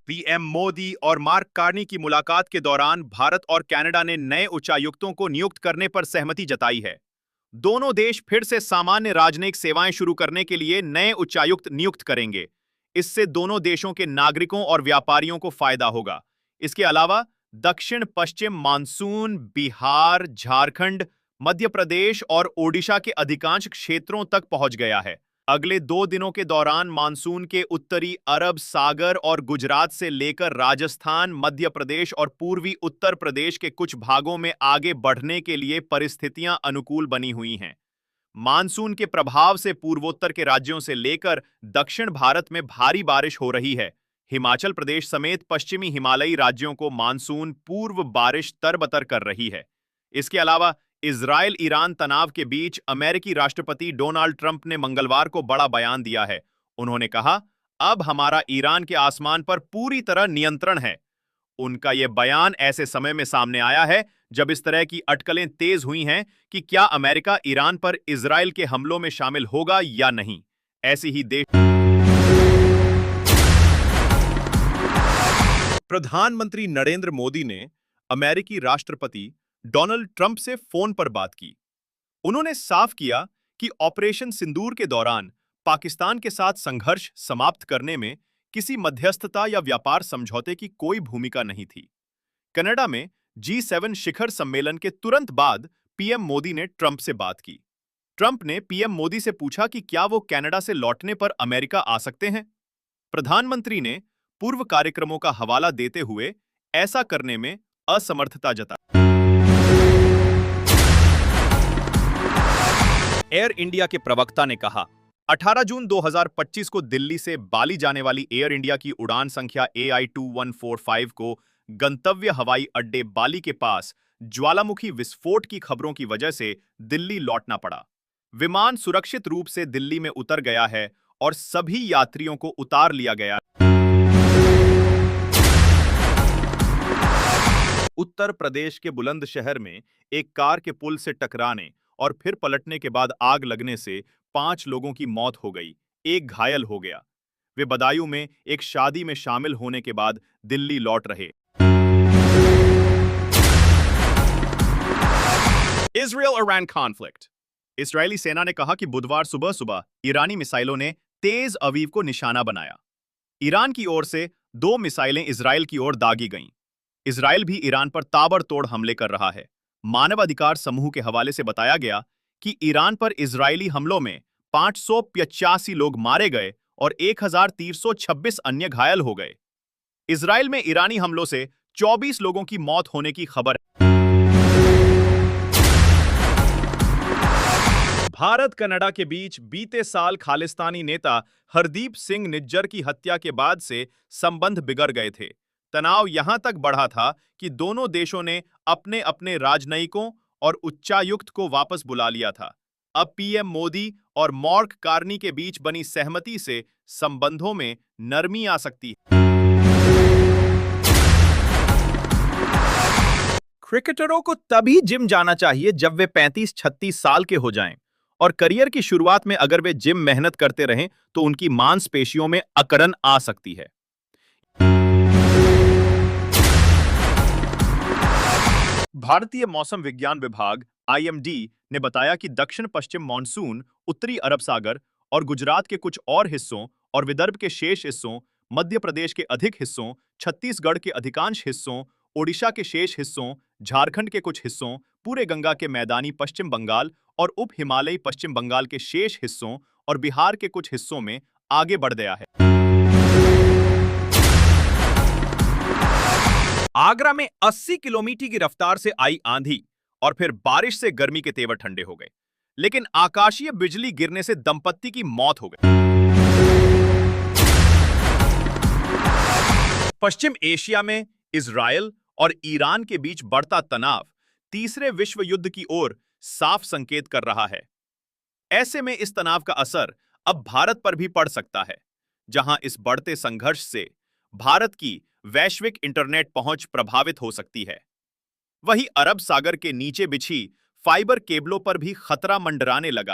PM Modi और mark Carney की मुलाकात के दौरान भारत और कनाडा ने नए उच्चायुक्तों को नियुक्त करने पर सहमति जताई है। दोनों देश फिर से सामान्य राजनयिक सेवाएं शुरू करने के लिए नए उच्चायुक्त नियुक्त करेंगे। इससे दोनों देशों के नागरिकों और व्यापारियों को फायदा होगा। इसके अलावा दक्षिण पश्चिम मानसून बिहार, झारखंड, मध्य प्रदेश और ओडिशा के अधिकांश क्षेत्रों तक पहुंच गया है। अगले 2 दिनों के दौरान मानसून के उत्तरी अरब सागर और गुजरात से लेकर राजस्थान, मध्य प्रदेश और पूर्वी उत्तर प्रदेश के कुछ भागों में आगे बढ़ने के लिए परिस्थितियां अनुकूल बनी हुई हैं। मानसून के प्रभाव से पूर्वोत्तर के राज्यों से लेकर दक्षिण भारत में भारी बारिश हो रही है। हिमाचल प्रदेश समेत पश्चिमी हिमालयी राज्यों को मानसून पूर्व बारिश तरबतर कर रही है। इसके अलावा इजरायल ईरान तनाव के बीच अमेरिकी राष्ट्रपति डोनाल्ड ट्रंप ने मंगलवार को बड़ा बयान दिया है। उन्होंने कहा, अब हमारा ईरान के आसमान पर पूरी तरह नियंत्रण है। उनका यह बयान ऐसे समय में सामने आया है जब इस तरह की अटकलें तेज हुई हैं कि क्या अमेरिका ईरान पर इजरायल के हमलों में शामिल होगा या नहीं। ऐसी ही देश प्रधानमंत्री नरेंद्र मोदी ने अमेरिकी राष्ट्रपति डोनाल्ड ट्रंप से फोन पर बात की। उन्होंने साफ किया कि ऑपरेशन सिंदूर के दौरान पाकिस्तान के साथ संघर्ष समाप्त करने में किसी मध्यस्थता या व्यापार समझौते की कोई भूमिका नहीं थी। कनाडा में G7 शिखर सम्मेलन के तुरंत बाद पीएम मोदी ने ट्रंप से बात की। ट्रंप ने पीएम मोदी से पूछा कि क्या वो कनाडा से लौटने पर अमेरिका आ सकते हैं। प्रधानमंत्री ने पूर्व कार्यक्रमों का हवाला देते हुए ऐसा करने में असमर्थता जताई। एयर इंडिया के प्रवक्ता ने कहा, 18 जून 2025 को दिल्ली से बाली जाने वाली एयर इंडिया की उड़ान संख्या AI-2145 को गंतव्य हवाई अड्डे बाली के पास ज्वालामुखी विस्फोट की खबरों की वजह से दिल्ली लौटना पड़ा। विमान सुरक्षित रूप से दिल्ली में उतर गया है और सभी यात्रियों को उतार लिया गया। उत्तर प्रदेश के बुलंदशहर में एक कार के पुल से टकराने और फिर पलटने के बाद आग लगने से 5 लोगों की मौत हो गई, एक घायल हो गया। वे बदायूं में एक शादी में शामिल होने के बाद दिल्ली लौट रहे। इजरायल-ईरान कॉन्फ्लिक्ट। इस्राएली सेना ने कहा कि बुधवार सुबह सुबह ईरानी मिसाइलों ने तेज अवीव को निशाना बनाया। ईरान की ओर से 2 मिसाइलें इजरायल की ओर दागी गईं। इजरायल भी ईरान पर ताबड़तोड़ हमले कर रहा है। मानवाधिकार समूह के हवाले से बताया गया कि ईरान पर इजरायली हमलों में 585 लोग मारे गए और 1326 अन्य घायल हो गए। इजरायल में ईरानी हमलों से 24 लोगों की मौत होने की खबर है। भारत कनाडा के बीच बीते साल खालिस्तानी नेता हरदीप सिंह निज्जर की हत्या के बाद से संबंध बिगड़ गए थे। तनाव यहां तक बढ़ा था कि दोनों देशों ने अपने अपने राजनयिकों और उच्चायुक्त को वापस बुला लिया था। अब पीएम मोदी और मार्क कार्नी के बीच बनी सहमति से संबंधों में नरमी आ सकती है। क्रिकेटरों को तभी जिम जाना चाहिए जब वे 35-36 साल के हो जाएं और करियर की शुरुआत में अगर वे जिम मेहनत करते रहें तो उनकी मांसपेशियों में अकड़न आ सकती है। भारतीय मौसम विज्ञान विभाग IMD ने बताया कि दक्षिण पश्चिम मानसून उत्तरी अरब सागर और गुजरात के कुछ और हिस्सों और विदर्भ के शेष हिस्सों, मध्य प्रदेश के अधिक हिस्सों, छत्तीसगढ़ के अधिकांश हिस्सों, ओडिशा के शेष हिस्सों, झारखंड के कुछ हिस्सों, पूरे गंगा के मैदानी पश्चिम बंगाल और उप हिमालयी पश्चिम बंगाल के शेष हिस्सों और बिहार के कुछ हिस्सों में आगे बढ़ गया है। आगरा में 80 किलोमीटर की रफ्तार से आई आंधी और फिर बारिश से गर्मी के तेवर ठंडे हो गए, लेकिन आकाशीय बिजली गिरने से दंपत्ति की मौत हो गई। पश्चिम एशिया में इजरायल और ईरान के बीच बढ़ता तनाव तीसरे विश्व युद्ध की ओर साफ संकेत कर रहा है। ऐसे में इस तनाव का असर अब भारत पर भी पड़ सकता है, जहां इस बढ़ते संघर्ष से भारत की वैश्विक इंटरनेट पहुंच प्रभावित हो सकती है। वहीं अरब सागर के नीचे बिछी फाइबर केबलों पर भी खतरा मंडराने लगा है।